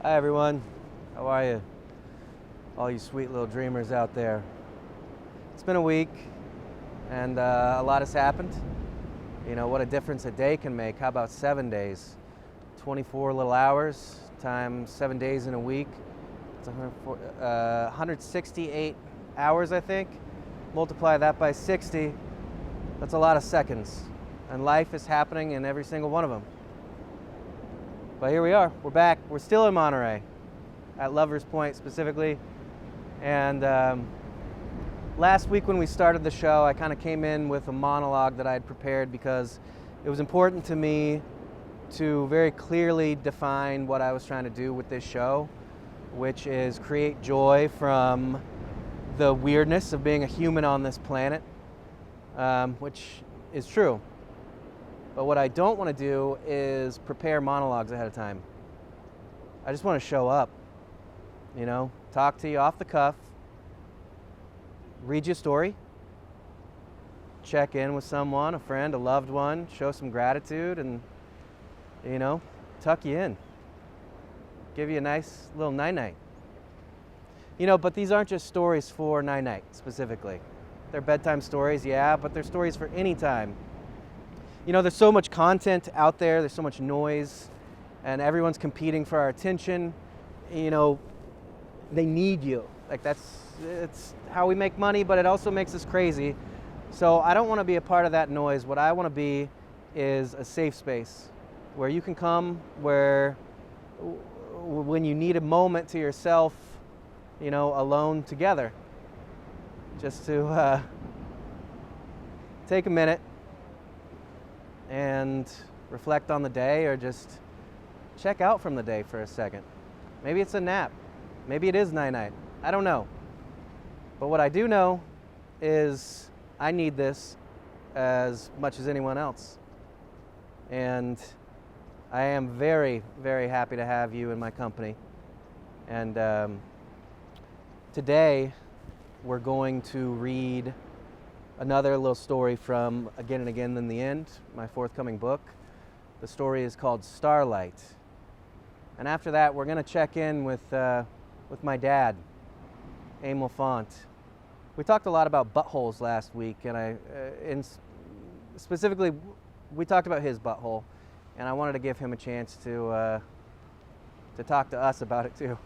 Hi everyone, how are you? All you sweet little dreamers out there. It's been a week and a lot has happened. You know, what a difference a day can make. How about 7 days? 24 little hours times 7 days in a week. It's 168 hours, I think. Multiply that by 60, that's a lot of seconds. And life is happening in every single one of them. But here we are, we're back. We're still in Monterey, at Lover's Point specifically. And last week when we started the show, I kind of came in with a monologue that I had prepared because it was important to me to very clearly define what I was trying to do with this show, which is create joy from the weirdness of being a human on this planet, which is true. But what I don't want to do is prepare monologues ahead of time. I just want to show up, you know, talk to you off the cuff, read you a story, check in with someone, a friend, a loved one, show some gratitude, and, you know, tuck you in. Give you a nice little night-night. You know, but these aren't just stories for night-night specifically. They're bedtime stories, yeah, but they're stories for any time. You know, there's so much content out there, there's so much noise, and everyone's competing for our attention. You know, they need you. Like it's how we make money, but it also makes us crazy. So I don't want to be a part of that noise. What I want to be is a safe space where you can come, where when you need a moment to yourself, you know, alone together, just to take a minute and reflect on the day, or just check out from the day for a second. Maybe it's a nap. Maybe it is night-night. I don't know. But what I do know is I need this as much as anyone else. And I am very, very happy to have you in my company. And today we're going to read another little story from Again and Again Then the End, my forthcoming book. The story is called Starlight. And after that, we're going to check in with my dad, Emil. We talked a lot about buttholes last week, and specifically, we talked about his butthole, and I wanted to give him a chance to talk to us about it too.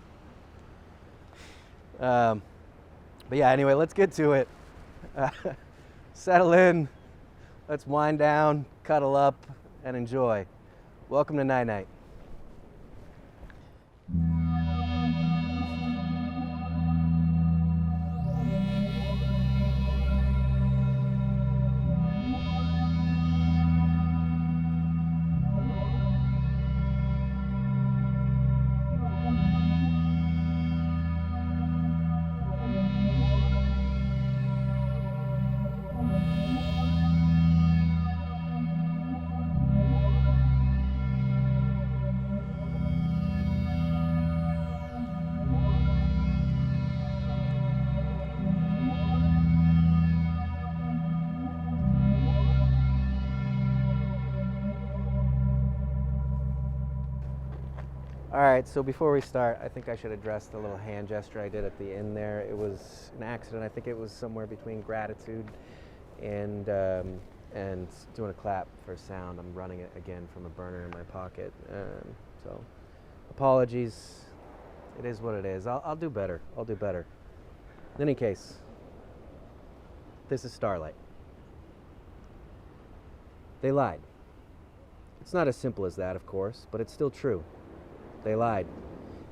But yeah, anyway, let's get to it. Settle in, let's wind down, cuddle up, and enjoy. Welcome to Night Night. All right, so before we start, I think I should address the little hand gesture I did at the end there. It was an accident. I think it was somewhere between gratitude and doing a clap for sound. I'm running it again from a burner in my pocket. So apologies. It is what it is. I'll do better. I'll do better. In any case, this is Starlight. They lied. It's not as simple as that, of course, but it's still true. They lied.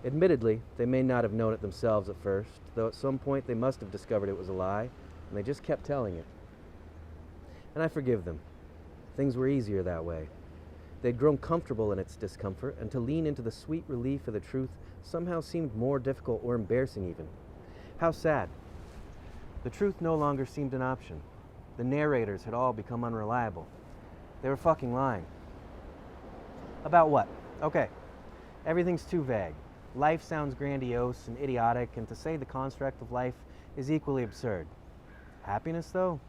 Admittedly, they may not have known it themselves at first, though at some point they must have discovered it was a lie, and they just kept telling it. And I forgive them. Things were easier that way. They'd grown comfortable in its discomfort, and to lean into the sweet relief of the truth somehow seemed more difficult or embarrassing even. How sad. The truth no longer seemed an option. The narrators had all become unreliable. They were fucking lying. About what? Okay. Everything's too vague. Life sounds grandiose and idiotic, and to say the construct of life is equally absurd. Happiness, though?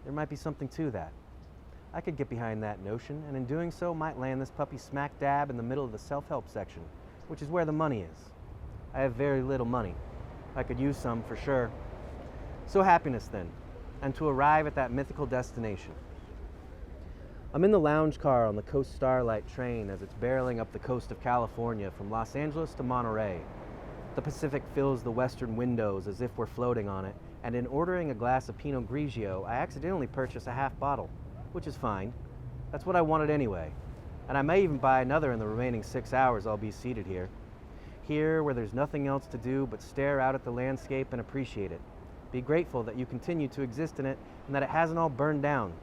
There might be something to that. I could get behind that notion, and in doing so might land this puppy smack dab in the middle of the self-help section, which is where the money is. I have very little money. I could use some for sure. So happiness then, and to arrive at that mythical destination. I'm in the lounge car on the Coast Starlight train as it's barreling up the coast of California from Los Angeles to Monterey. The Pacific fills the western windows as if we're floating on it, and in ordering a glass of Pinot Grigio, I accidentally purchase a half bottle, which is fine. That's what I wanted anyway. And I may even buy another in the remaining 6 hours I'll be seated here. Here, where there's nothing else to do but stare out at the landscape and appreciate it. Be grateful that you continue to exist in it and that it hasn't all burned down.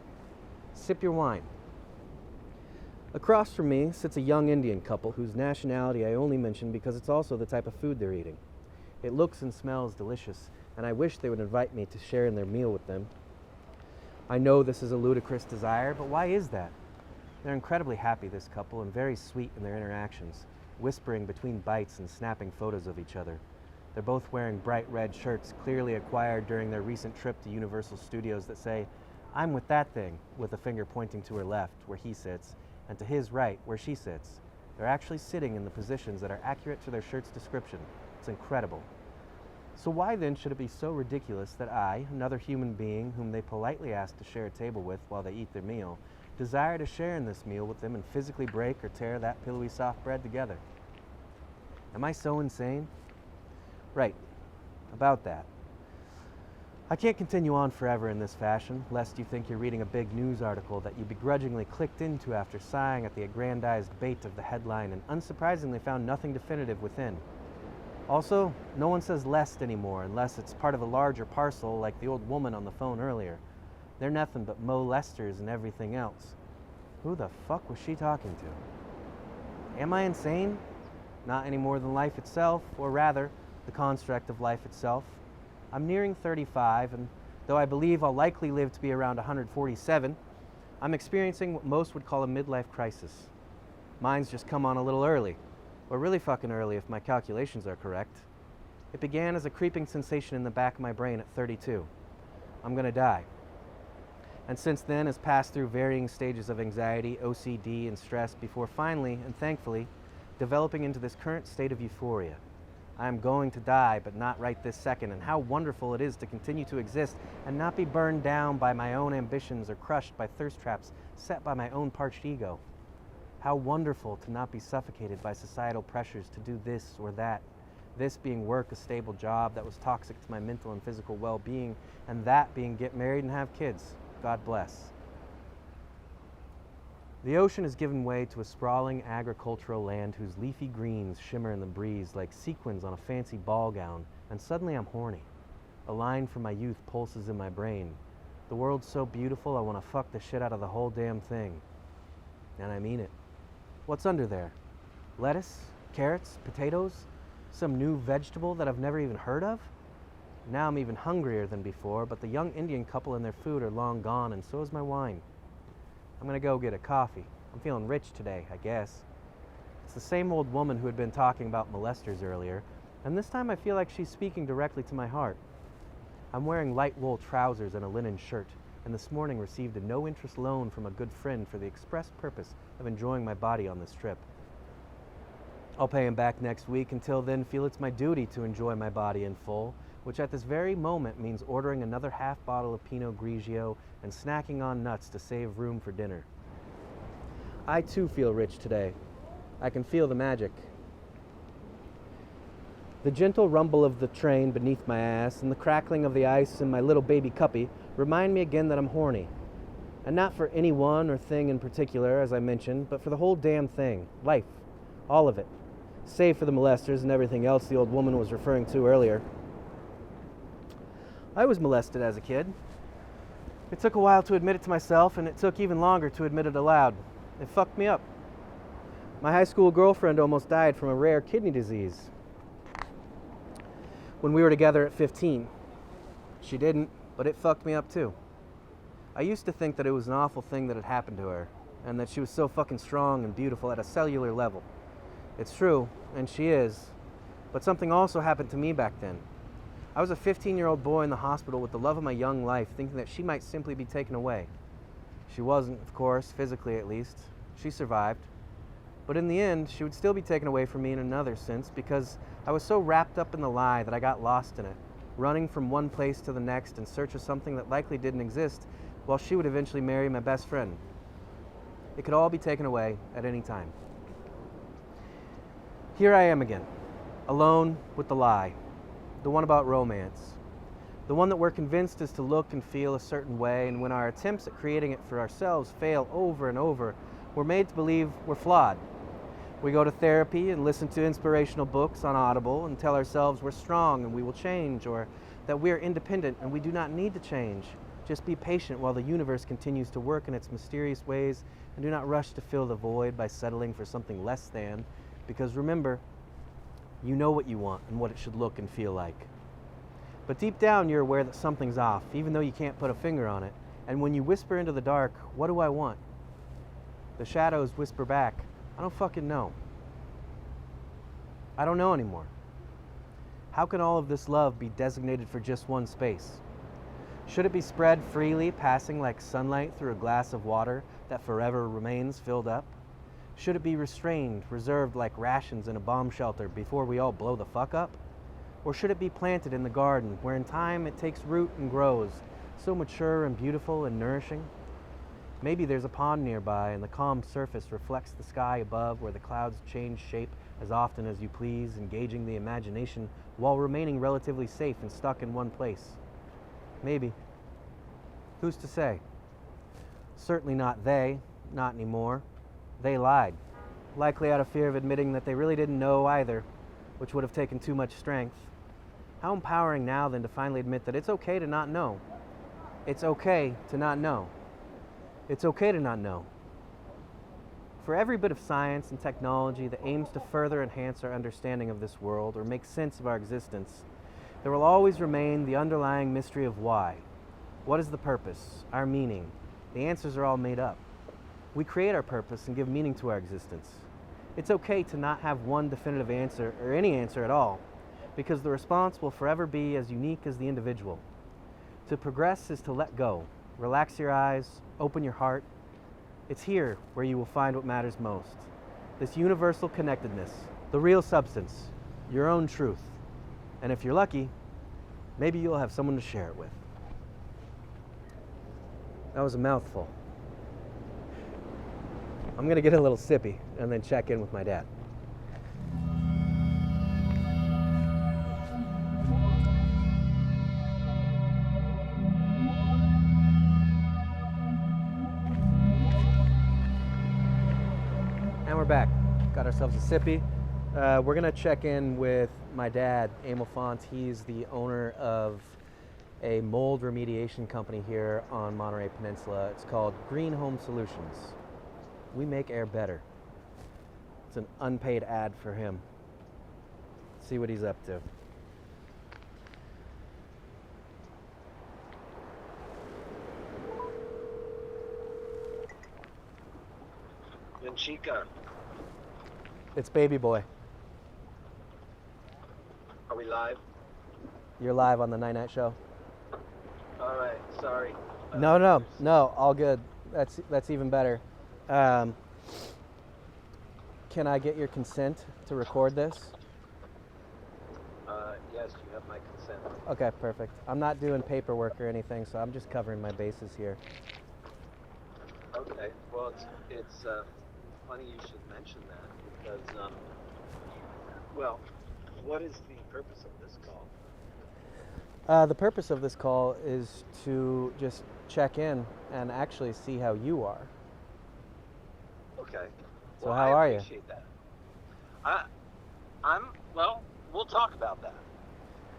Sip your wine. Across from me sits a young Indian couple whose nationality I only mention because it's also the type of food they're eating. It looks and smells delicious, and I wish they would invite me to share in their meal with them. I know this is a ludicrous desire, but why is that? They're incredibly happy, this couple, and very sweet in their interactions, whispering between bites and snapping photos of each other. They're both wearing bright red shirts clearly acquired during their recent trip to Universal Studios that say, "I'm with that thing," with a finger pointing to her left, where he sits, and to his right, where she sits. They're actually sitting in the positions that are accurate to their shirt's description. It's incredible. So why then should it be so ridiculous that I, another human being whom they politely ask to share a table with while they eat their meal, desire to share in this meal with them and physically break or tear that pillowy soft bread together? Am I so insane? Right, about that. I can't continue on forever in this fashion, lest you think you're reading a big news article that you begrudgingly clicked into after sighing at the aggrandized bait of the headline and unsurprisingly found nothing definitive within. Also, no one says lest anymore unless it's part of a larger parcel like the old woman on the phone earlier. They're nothing but molesters and everything else. Who the fuck was she talking to? Am I insane? Not any more than life itself, or rather, the construct of life itself. I'm nearing 35, and though I believe I'll likely live to be around 147, I'm experiencing what most would call a midlife crisis. Mine's just come on a little early, or really fucking early if my calculations are correct. It began as a creeping sensation in the back of my brain at 32. I'm gonna die. And since then has passed through varying stages of anxiety, OCD, and stress before finally, and thankfully, developing into this current state of euphoria. I am going to die, but not right this second, and how wonderful it is to continue to exist and not be burned down by my own ambitions or crushed by thirst traps set by my own parched ego. How wonderful to not be suffocated by societal pressures to do this or that, this being work, a stable job that was toxic to my mental and physical well-being, and that being get married and have kids. God bless. The ocean has given way to a sprawling agricultural land whose leafy greens shimmer in the breeze like sequins on a fancy ball gown, and suddenly I'm horny. A line from my youth pulses in my brain. The world's so beautiful I want to fuck the shit out of the whole damn thing. And I mean it. What's under there? Lettuce? Carrots? Potatoes? Some new vegetable that I've never even heard of? Now I'm even hungrier than before, but the young Indian couple and their food are long gone, and so is my wine. I'm gonna go get a coffee. I'm feeling rich today, I guess. It's the same old woman who had been talking about molesters earlier, and this time I feel like she's speaking directly to my heart. I'm wearing light wool trousers and a linen shirt, and this morning received a no-interest loan from a good friend for the express purpose of enjoying my body on this trip. I'll pay him back next week. Until then, feel it's my duty to enjoy my body in full, which at this very moment means ordering another half bottle of Pinot Grigio and snacking on nuts to save room for dinner. I too feel rich today. I can feel the magic. The gentle rumble of the train beneath my ass and the crackling of the ice in my little baby cuppy remind me again that I'm horny. And not for any one or thing in particular, as I mentioned, but for the whole damn thing. Life. All of it. Save for the molesters and everything else the old woman was referring to earlier. I was molested as a kid. It took a while to admit it to myself, and it took even longer to admit it aloud. It fucked me up. My high school girlfriend almost died from a rare kidney disease when we were together at 15. She didn't, but it fucked me up too. I used to think that it was an awful thing that had happened to her, and that she was so fucking strong and beautiful at a cellular level. It's true, and she is, but something also happened to me back then. I was a 15-year-old boy in the hospital with the love of my young life, thinking that she might simply be taken away. She wasn't, of course, physically at least. She survived. But in the end, she would still be taken away from me in another sense because I was so wrapped up in the lie that I got lost in it, running from one place to the next in search of something that likely didn't exist, while she would eventually marry my best friend. It could all be taken away at any time. Here I am again, alone with the lie, the one about romance, the one that we're convinced is to look and feel a certain way, and when our attempts at creating it for ourselves fail over and over, we're made to believe we're flawed. We go to therapy and listen to inspirational books on Audible and tell ourselves we're strong and we will change, or that we're independent and we do not need to change. Just be patient while the universe continues to work in its mysterious ways, and do not rush to fill the void by settling for something less than, because remember, you know what you want and what it should look and feel like. But deep down you're aware that something's off, even though you can't put a finger on it. And when you whisper into the dark, what do I want? The shadows whisper back, I don't fucking know. I don't know anymore. How can all of this love be designated for just one space? Should it be spread freely, passing like sunlight through a glass of water that forever remains filled up? Should it be restrained, reserved like rations in a bomb shelter before we all blow the fuck up? Or should it be planted in the garden, where in time it takes root and grows, so mature and beautiful and nourishing? Maybe there's a pond nearby and the calm surface reflects the sky above, where the clouds change shape as often as you please, engaging the imagination while remaining relatively safe and stuck in one place. Maybe. Who's to say? Certainly not they, not anymore. They lied, likely out of fear of admitting that they really didn't know either, which would have taken too much strength. How empowering now then to finally admit that it's okay to not know. It's okay to not know. It's okay to not know. For every bit of science and technology that aims to further enhance our understanding of this world or make sense of our existence, there will always remain the underlying mystery of why. What is the purpose, our meaning? The answers are all made up. We create our purpose and give meaning to our existence. It's okay to not have one definitive answer or any answer at all, because the response will forever be as unique as the individual. To progress is to let go. Relax your eyes, open your heart. It's here where you will find what matters most. This universal connectedness, the real substance, your own truth. And if you're lucky, maybe you'll have someone to share it with. That was a mouthful. I'm gonna get a little sippy and then check in with my dad. And we're back. Got ourselves a sippy. We're gonna check in with my dad, Emil. He's the owner of a mold remediation company here on Monterey Peninsula. It's called Green Home Solutions. We make air better. It's an unpaid ad for him. See what he's up to. Chica, It's Baby Boy. are we live? You're live on the nnight show. All right, sorry. No, all good. That's even better. Can I get your consent to record this? Yes, you have my consent. Okay, perfect. I'm not doing paperwork or anything, so I'm just covering my bases here. Okay, well, it's funny you should mention that because, well, what is the purpose of this call? The purpose of this call is to just check in and actually see how you are. Okay. So well, how are you? I appreciate that. Well, we'll talk about that.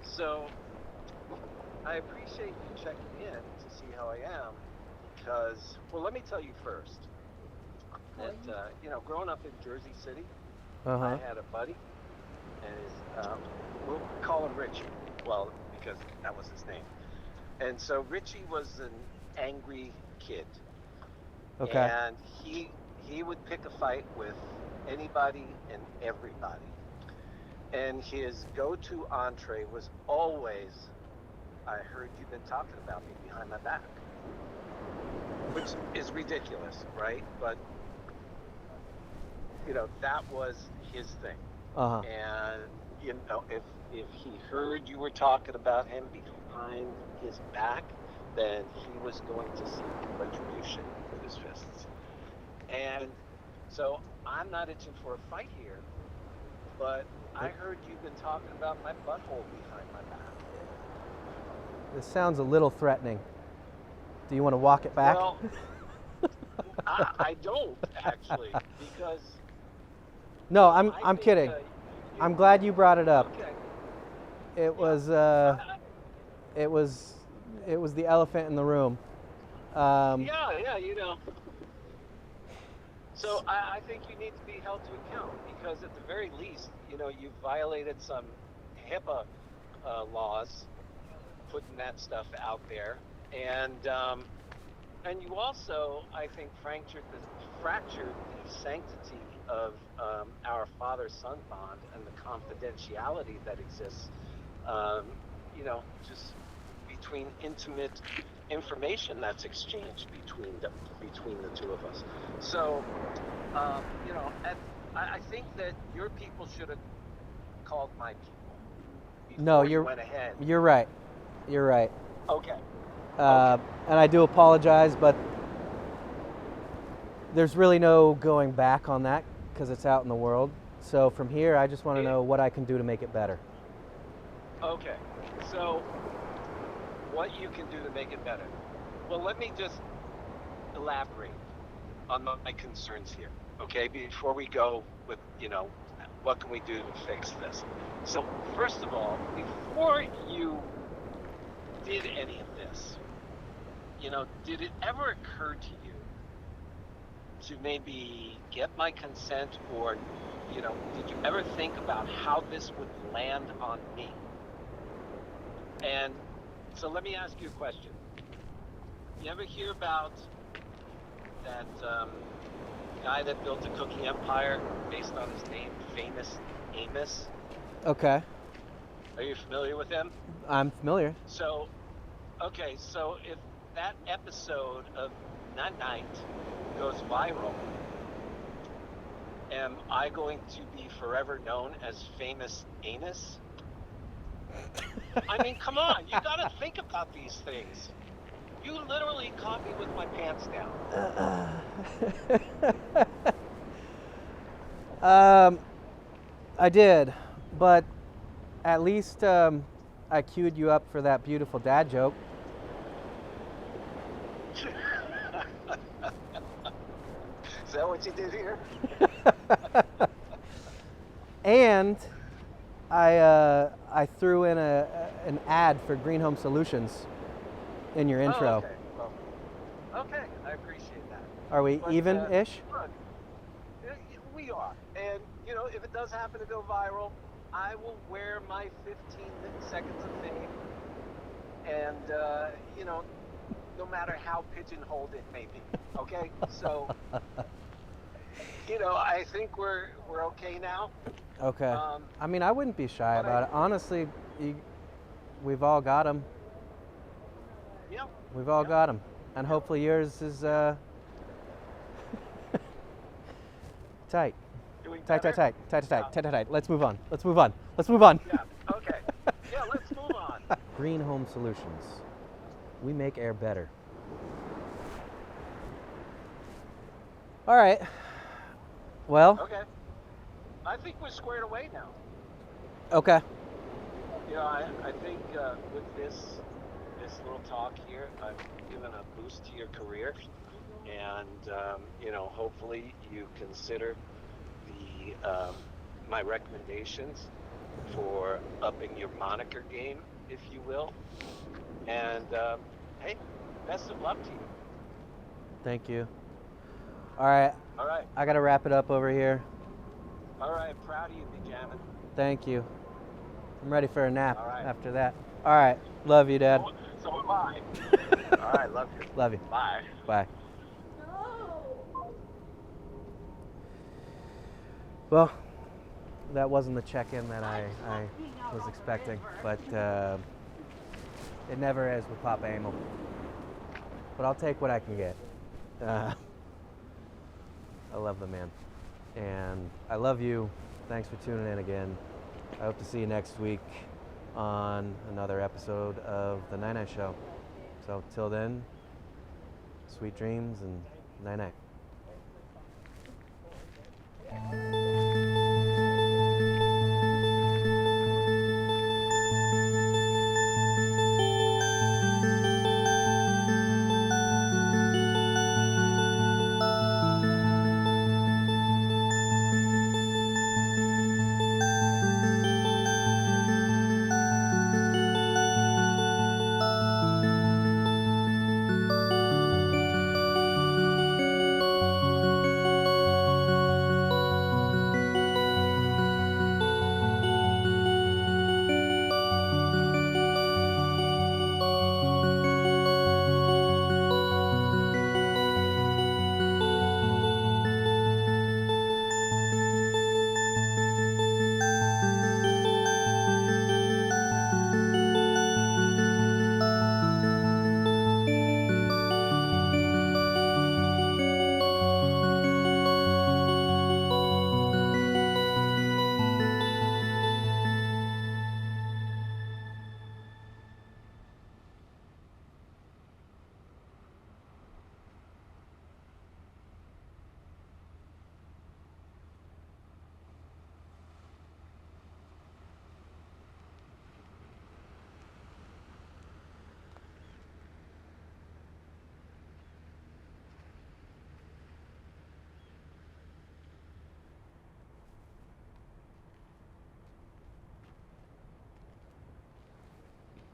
So, I appreciate you checking in to see how I am because, well, let me tell you first that, growing up in Jersey City, I had a buddy, and we'll call him Richie. Well, because that was his name. And so Richie was an angry kid. Okay. And he would pick a fight with anybody and everybody. And his go-to entree was always, I heard you've been talking about me behind my back. Which is ridiculous, right? But that was his thing. Uh-huh. And if he heard you were talking about him behind his back, then he was going to seek retribution with his fists. And so I'm not itching for a fight here, but I heard you've been talking about my butthole behind my back. This sounds a little threatening. Do you want to walk it back? Well, I don't actually, because No, I I'm think, kidding. I'm glad you brought it up. Okay. It was it was the elephant in the room. Yeah. So I think you need to be held to account, because at the very least, you've violated some HIPAA laws, putting that stuff out there, and you also, I think, fractured the sanctity of our father-son bond and the confidentiality that exists, just between intimate information that's exchanged between the two of us. So, I think that your people should have called my people before No, you went ahead. You're right. You're right. Okay. And I do apologize, but there's really no going back on that because it's out in the world. So from here, I just want to know what I can do to make it better. Okay. So, what you can do to make it better? Well, let me just elaborate on my concerns here, okay? Before we go with, what can we do to fix this? So, first of all, before you did any of this, did it ever occur to you to maybe get my consent, or, did you ever think about how this would land on me? And so let me ask you a question. You ever hear about that guy that built a cookie empire based on his name, Famous Amos? Okay. Are you familiar with him? I'm familiar. So if that episode of nnight goes viral, am I going to be forever known as Famous Anus? I mean, come on, you gotta think about these things. You literally caught me with my pants down. I did, but at least I queued you up for that beautiful dad joke. Is that what you did here? And I threw in an ad for Green Home Solutions in your intro. Oh, okay. Well, okay, I appreciate that. Are we But, even-ish? Look, we are. And, if it does happen to go viral, I will wear my 15 seconds of fame. And, no matter how pigeonholed it may be. Okay? So, I think we're okay now. Okay. I mean, I wouldn't be shy about it. Honestly, we've all got them. Yeah. We've all got them. And hopefully yours is tight. Doing Tight. better? Let's move on. Yeah, okay. Yeah, let's move on. Green Home Solutions. We make air better. All right. Well, Okay. I think we're squared away now. okay. I think with this little talk here, I've given a boost to your career, and hopefully you consider my recommendations for upping your moniker game, if you will. And hey, best of luck to you. Thank you. All right. All right. I got to wrap it up over here. All right. Proud of you, Benjamin. Thank you. I'm ready for a nap All right. after that. All right. Love you, Dad. So am I. All right. Love you. Love you. Bye. Bye. Well, that wasn't the check-in that I was expecting, but it never is with Papa Emil. But I'll take what I can get. I love the man. And I love you. Thanks for tuning in again. I hope to see you next week on another episode of the Night Show. So till then, sweet dreams and night.